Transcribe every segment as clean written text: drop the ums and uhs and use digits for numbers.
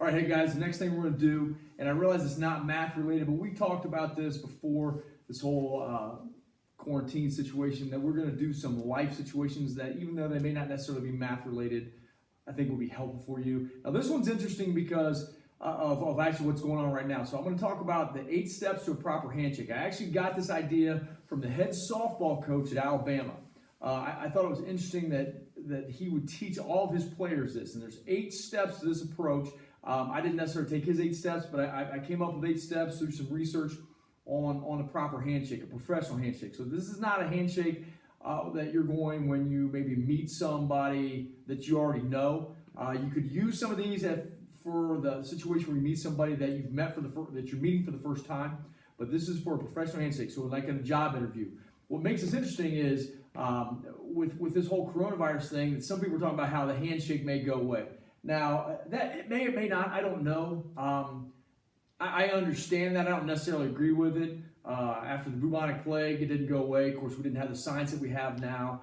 All right, hey guys, the next thing we're going to do, and I realize it's not math related, but we talked about this before this whole quarantine situation, that we're going to do some life situations that, even though they may not necessarily be math related, I think will be helpful for you. Now, this one's interesting because of actually what's going on right now. So I'm going to talk about the 8 steps to a proper handshake. I actually got this idea from the head softball coach at Alabama. I thought it was interesting that he would teach all of his players this, and there's 8 steps to this approach. I didn't necessarily take his 8 steps, but I came up with 8 steps through some research on a proper handshake, a professional handshake. So this is not a handshake that you're going when you maybe meet somebody that you already know. You could use some of these for the situation where you meet somebody that you've met that you're meeting for the first time. But this is for a professional handshake, so like in a job interview. What makes this interesting is with this whole coronavirus thing, that some people are talking about how the handshake may go away. Now, that it may or may not, I don't know. I understand that. I don't necessarily agree with it. After the bubonic plague, it didn't go away. Of course, we didn't have the science that we have now.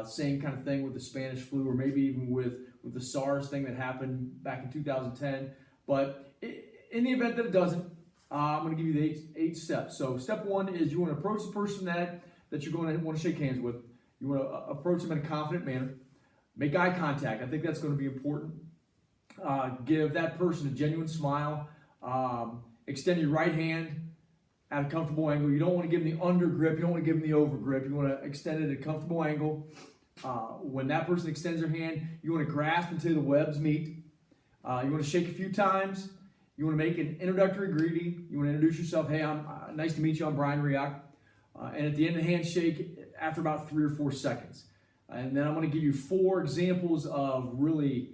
Same kind of thing with the Spanish flu, or maybe even with the SARS thing that happened back in 2010. But in the event that it doesn't, I'm going to give you the 8 steps. So step 1 is you want to approach the person that you're going to want to shake hands with. You want to approach them in a confident manner. Make eye contact. I think that's going to be important. Give that person a genuine smile. Extend your right hand at a comfortable angle. You don't want to give them the under grip. You don't want to give them the over grip. You want to extend it at a comfortable angle. When that person extends their hand, you want to grasp until the webs meet. You want to shake a few times. You want to make an introductory greeting. You want to introduce yourself. Hey, I'm nice to meet you. I'm Brian Riak. And at the end of the handshake, after about 3 or 4 seconds. And then I'm going to give you 4 examples of really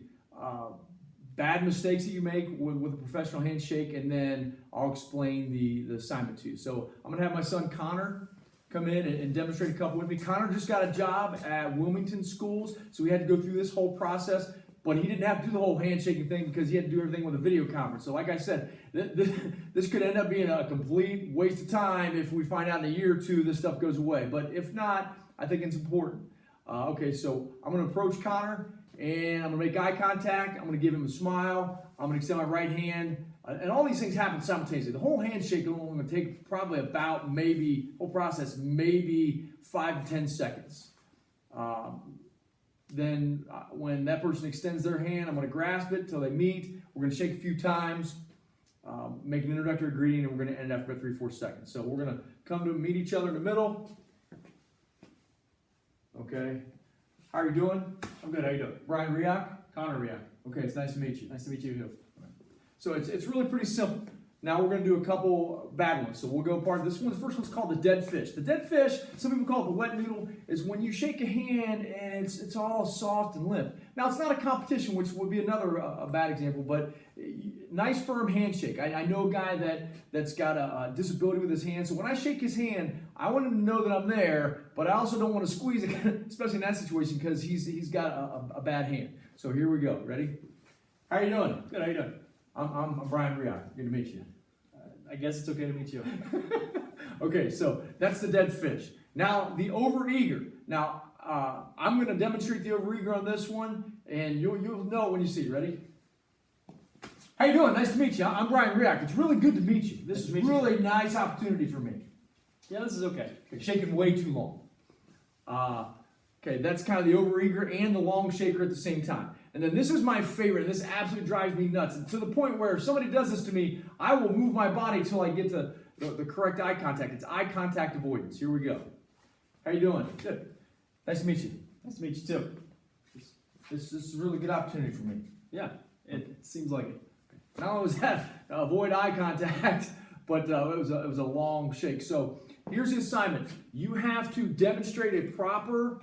bad mistakes that you make with a professional handshake, and then I'll explain the assignment to you. So I'm going to have my son Connor come in and demonstrate a couple with me. Connor just got a job at Wilmington Schools, so we had to go through this whole process, but he didn't have to do the whole handshaking thing because he had to do everything with a video conference. So like I said, this could end up being a complete waste of time if we find out in a year or 2 this stuff goes away. But if not, I think it's important. Okay, so I'm going to approach Connor, and I'm going to make eye contact. I'm going to give him a smile. I'm going to extend my right hand. And all these things happen simultaneously. The whole handshake is only going to take probably about whole process, maybe 5 to 10 seconds. Then when that person extends their hand, I'm going to grasp it till they meet. We're going to shake a few times, make an introductory greeting, and we're going to end after about 3 or 4 seconds. So we're going to come to meet each other in the middle. Okay. How are you doing? I'm good. How you doing? Brian Riak? Connor Riak. Okay, it's nice to meet you. Nice to meet you too. So it's really pretty simple. Now we're going to do a couple bad ones. So we'll go part of this one. The first one's called the dead fish. The dead fish, some people call it the wet noodle, is when you shake a hand and it's all soft and limp. Now it's not a competition, which would be another a bad example, but nice firm handshake. I know a guy that's got a disability with his hand, so when I shake his hand, I want him to know that I'm there, but I also don't want to squeeze it, especially in that situation, because he's got a bad hand. So here we go. Ready? How are you doing? Good. How you doing? I'm Brian Riak. Good to meet you. I guess it's okay to meet you. Okay, so that's the dead fish. Now, the overeager. Now, I'm going to demonstrate the overeager on this one, and you'll know when you see it. Ready? How you doing? Nice to meet you. I'm Brian Riak. It's really good to meet you. This is a really nice opportunity for me. Yeah, this is okay. Shaking way too long. Okay, that's kind of the overeager and the long shaker at the same time. And then this is my favorite. This absolutely drives me nuts. And to the point where if somebody does this to me, I will move my body until I get to the correct eye contact. It's eye contact avoidance. Here we go. How you doing? Good. Nice to meet you. Nice to meet you too. This is a really good opportunity for me. Yeah, it seems like it. Not only was that avoid eye contact, but it was a long shake. So here's the assignment. You have to demonstrate a proper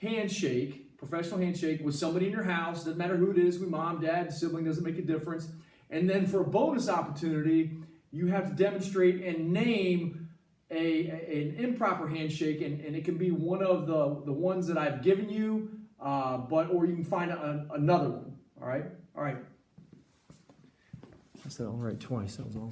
handshake, professional handshake, with somebody in your house. Doesn't matter who it is, with mom, dad, sibling, doesn't make a difference. And then for a bonus opportunity, you have to demonstrate and name an improper handshake, and it can be one of the ones that I've given you, or you can find another one. All right? I said all right twice. That was awesome.